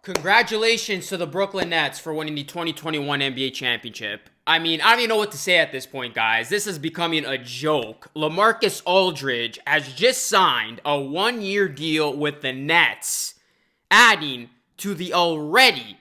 Congratulations to the Brooklyn Nets for winning the 2021 NBA championship. I mean, I don't even know what to say at this point, guys. This is becoming a joke. LaMarcus Aldridge has just signed a one-year deal with the Nets, adding to the already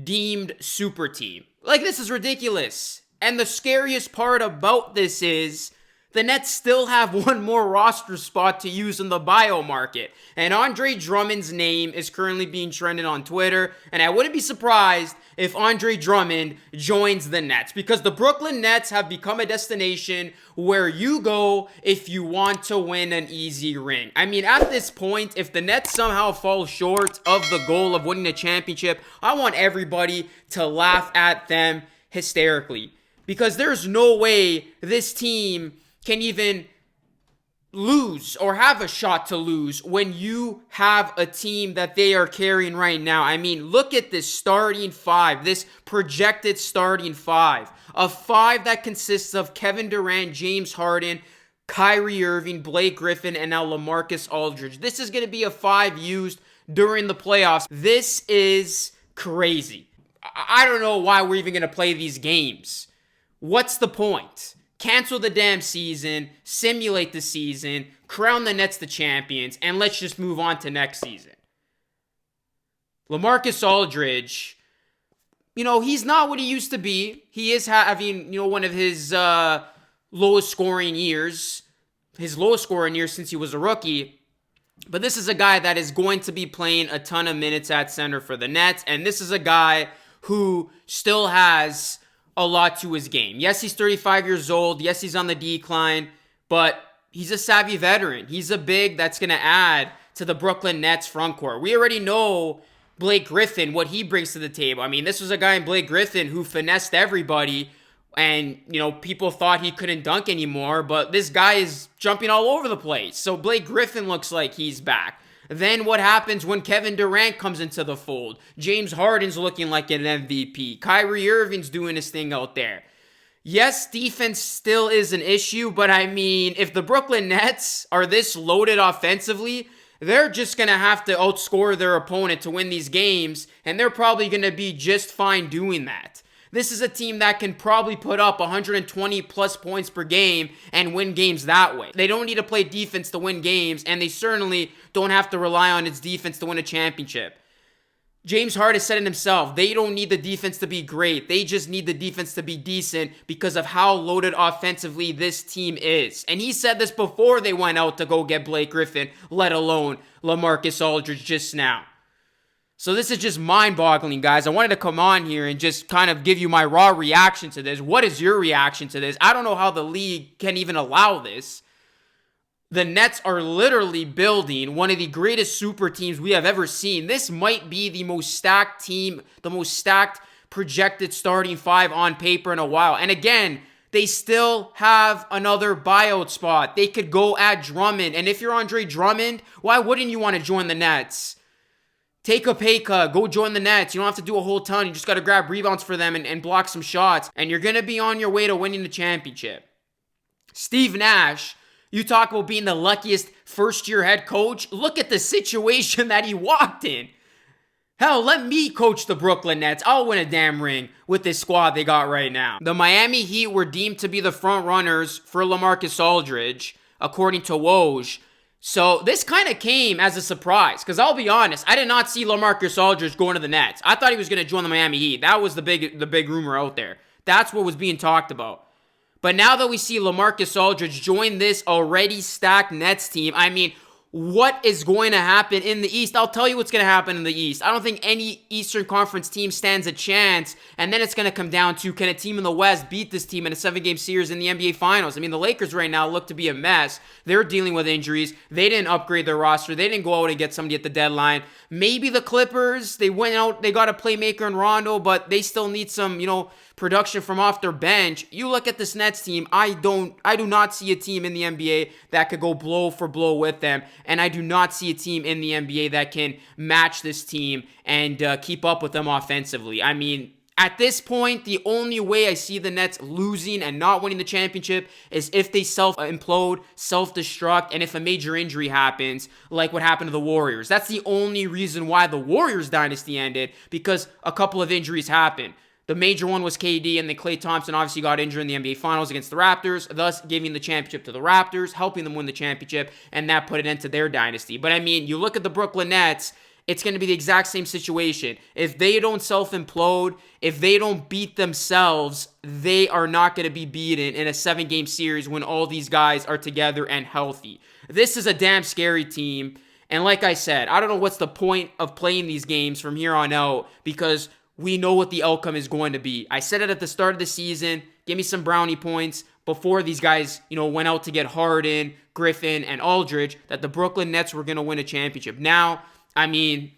deemed super team. Like, this is ridiculous. And the scariest part about this is the Nets still have one more roster spot to use in the bio market. And Andre Drummond's name is currently being trended on Twitter. And I wouldn't be surprised if Andre Drummond joins the Nets, because the Brooklyn Nets have become a destination where you go if you want to win an easy ring. I mean, at this point, if the Nets somehow fall short of the goal of winning a championship, I want everybody to laugh at them hysterically, because there's no way this team can even lose or have a shot to lose when you have a team that they are carrying right now. I mean, look at this starting five, this projected starting five. A five that consists of Kevin Durant, James Harden, Kyrie Irving, Blake Griffin, and now LaMarcus Aldridge. This is going to be a five used during the playoffs. This is crazy. I don't know why we're even going to play these games. What's the point? Cancel the damn season, simulate the season, crown the Nets the champions, and let's just move on to next season. LaMarcus Aldridge, he's not what he used to be. He is having, one of his lowest scoring years since he was a rookie. But this is a guy that is going to be playing a ton of minutes at center for the Nets, and this is a guy who still has a lot to his game. Yes, he's 35 years old. Yes, he's on the decline, but he's a savvy veteran. He's a big that's going to add to the Brooklyn Nets frontcourt. We already know Blake Griffin, what he brings to the table. I mean, this was a guy in Blake Griffin who finessed everybody, and, people thought he couldn't dunk anymore, but this guy is jumping all over the place. So Blake Griffin looks like he's back. Then what happens when Kevin Durant comes into the fold? James Harden's looking like an MVP. Kyrie Irving's doing his thing out there. Yes, defense still is an issue, but I mean, if the Brooklyn Nets are this loaded offensively, they're just going to have to outscore their opponent to win these games, and they're probably going to be just fine doing that. This is a team that can probably put up 120 plus points per game and win games that way. They don't need to play defense to win games, and they certainly don't have to rely on its defense to win a championship. James Harden said it himself. They don't need the defense to be great. They just need the defense to be decent because of how loaded offensively this team is. And he said this before they went out to go get Blake Griffin, let alone LaMarcus Aldridge just now. So this is just mind-boggling, guys. I wanted to come on here and just kind of give you my raw reaction to this. What is your reaction to this? I don't know how the league can even allow this. The Nets are literally building one of the greatest super teams we have ever seen. This might be the most stacked team, the most stacked projected starting five on paper in a while. And again, they still have another buyout spot. They could go at Drummond. And if you're Andre Drummond, why wouldn't you want to join the Nets? Take a pay cut, go join the Nets. You don't have to do a whole ton. You just got to grab rebounds for them and block some shots. And you're going to be on your way to winning the championship. Steve Nash, you talk about being the luckiest first-year head coach. Look at the situation that he walked in. Hell, let me coach the Brooklyn Nets. I'll win a damn ring with this squad they got right now. The Miami Heat were deemed to be the front runners for LaMarcus Aldridge, according to Woj. So this kind of came as a surprise, because I'll be honest, I did not see LaMarcus Aldridge going to the Nets. I thought he was going to join the Miami Heat. That was the big rumor out there. That's what was being talked about. But now that we see LaMarcus Aldridge join this already stacked Nets team, I mean, what is going to happen in the East? I'll tell you what's going to happen in the East. I don't think any Eastern Conference team stands a chance, and then it's going to come down to, can a team in the West beat this team in a 7-game series in the NBA Finals? I mean, the Lakers right now look to be a mess. They're dealing with injuries. They didn't upgrade their roster. They didn't go out and get somebody at the deadline. Maybe the Clippers, they went out, they got a playmaker in Rondo, but they still need some, production from off their bench. You look at this Nets team, I do not see a team in the NBA that could go blow for blow with them, and I do not see a team in the NBA that can match this team and keep up with them offensively. I mean, At this point, the only way I see the Nets losing and not winning the championship is if they self-implode, self-destruct, and if a major injury happens, like what happened to the Warriors. That's the only reason why the Warriors dynasty ended, because a couple of injuries happened. The major one was KD, and then Klay Thompson obviously got injured in the NBA Finals against the Raptors, thus giving the championship to the Raptors, helping them win the championship, and that put an end to their dynasty. But I mean, you look at the Brooklyn Nets, it's going to be the exact same situation. If they don't self-implode, if they don't beat themselves, they are not going to be beaten in a 7-game series when all these guys are together and healthy. This is a damn scary team. And like I said, I don't know what's the point of playing these games from here on out, because we know what the outcome is going to be. I said it at the start of the season. Give me some brownie points before these guys, went out to get Harden, Griffin, and Aldridge, that the Brooklyn Nets were going to win a championship. Now, I mean,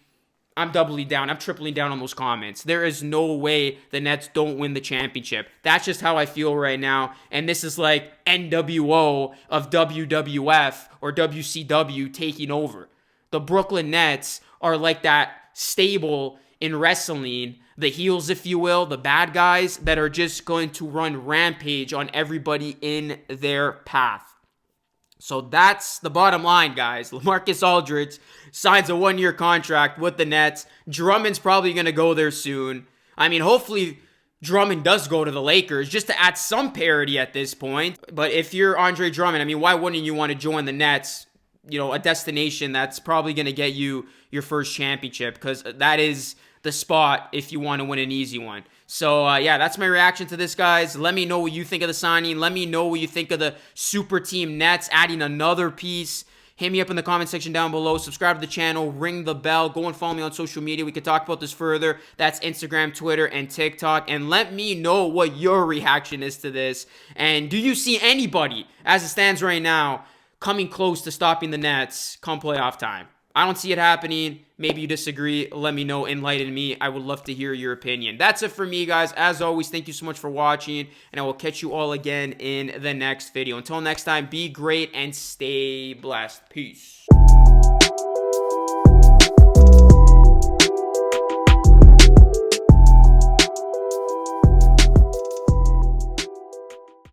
I'm doubling down. I'm tripling down on those comments. There is no way the Nets don't win the championship. That's just how I feel right now. And this is like NWO of WWF or WCW taking over. The Brooklyn Nets are like that stable in wrestling, the heels, if you will, the bad guys that are just going to run rampage on everybody in their path. So that's the bottom line, guys. LaMarcus Aldridge signs a 1-year contract with the Nets. Drummond's probably going to go there soon. I mean, hopefully Drummond does go to the Lakers just to add some parity at this point. But if you're Andre Drummond, I mean, why wouldn't you want to join the Nets? A destination that's probably going to get you your first championship, because that is the spot if you want to win an easy one. So, yeah, that's my reaction to this, guys. Let me know what you think of the signing. Let me know what you think of the super team Nets adding another piece. Hit me up in the comment section down below. Subscribe to the channel. Ring the bell. Go and follow me on social media. We could talk about this further. That's Instagram, Twitter, and TikTok. And let me know what your reaction is to this. And do you see anybody, as it stands right now, coming close to stopping the Nets come playoff time? I don't see it happening. Maybe you disagree. Let me know. Enlighten me. I would love to hear your opinion. That's it for me, guys. As always, thank you so much for watching, and I will catch you all again in the next video. Until next time, be great and stay blessed. Peace.